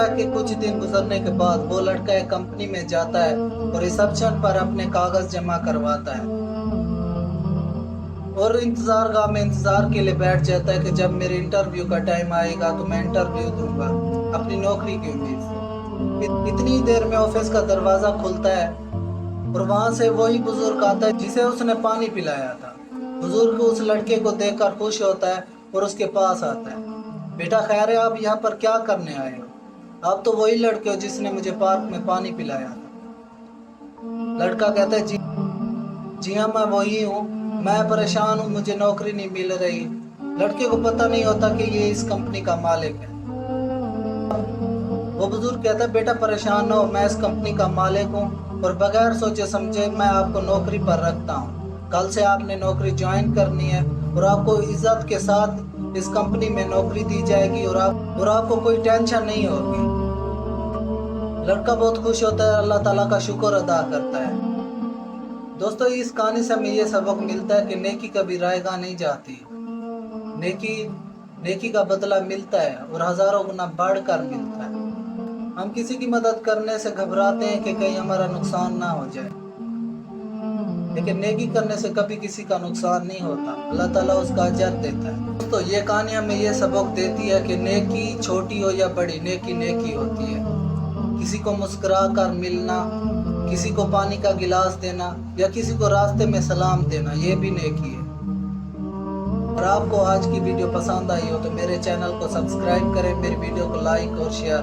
کہ کچھ دن گزرنے کے بعد وہ لڑکا ایک کمپنی میں جاتا ہے اور ریسپشن پر اپنے کاغذ جمع کرواتا ہے اور انتظار گاہ میں انتظار کے لیے بیٹھ جاتا ہے کہ جب میرے انٹرویو کا ٹائم آئے گا تو میں انٹرویو دوں گا اپنی نوکری کی امید سے۔ اتنی دیر میں آفس کا دروازہ کھلتا ہے اور وہاں سے وہی بزرگ آتا ہے جسے اس نے پانی پلایا تھا۔ بزرگ اس لڑکے کو دیکھ کر خوش ہوتا ہے اور اس کے پاس آتا ہے۔ بیٹا خیر ہے، آپ یہاں پر کیا کرنے آئے ہو؟ آپ تو وہی لڑکے ہو جس نے مجھے پارک میں پانی پلایا تھا۔ لڑکا کہتا ہے جی ہاں میں وہی ہوں، میں پریشان ہوں، مجھے نوکری نہیں مل رہی۔ لڑکے کو پتہ نہیں ہوتا کہ یہ اس کمپنی کا مالک ہے۔ وہ بزرگ کہتا ہے بیٹا پریشان نہ ہو، میں اس کمپنی کا مالک ہوں اور بغیر سوچے سمجھے میں آپ کو نوکری پر رکھتا ہوں۔ کل سے آپ نے نوکری جوائن کرنی ہے اور آپ کو عزت کے ساتھ اس کمپنی میں نوکری دی جائے گی اور آپ کو کوئی ٹینشن نہیں ہوگی۔ لڑکا بہت خوش ہوتا ہے، اللہ تعالیٰ کا شکر ادا کرتا ہے۔ دوستو اس کہانی سے ہمیں یہ سبق ملتا ہے کہ نیکی کبھی رائے گاہ نہیں جاتی۔ نیکی کا بدلہ ملتا ہے اور ہزاروں گنا بڑھ کر ملتا ہے۔ ہم کسی کی مدد کرنے سے گھبراتے ہیں کہ کہیں ہمارا نقصان نہ ہو جائے، لیکن نیکی کرنے سے کبھی کسی کا نقصان نہیں ہوتا، اللہ تعالیٰ اس کا اجر دیتا ہے۔ تو یہ کہانی ہمیں یہ سبق دیتی ہے کہ نیکی چھوٹی ہو یا بڑی، نیکی نیکی ہوتی ہے۔ کسی کو مسکرا کر ملنا، کسی کو پانی کا گلاس دینا یا کسی کو راستے میں سلام دینا، یہ بھی نیکی ہے۔ اگر آپ کو آج کی ویڈیو پسند آئی ہو تو میرے چینل کو سبسکرائب کریں، میری ویڈیو کو لائک اور شیئر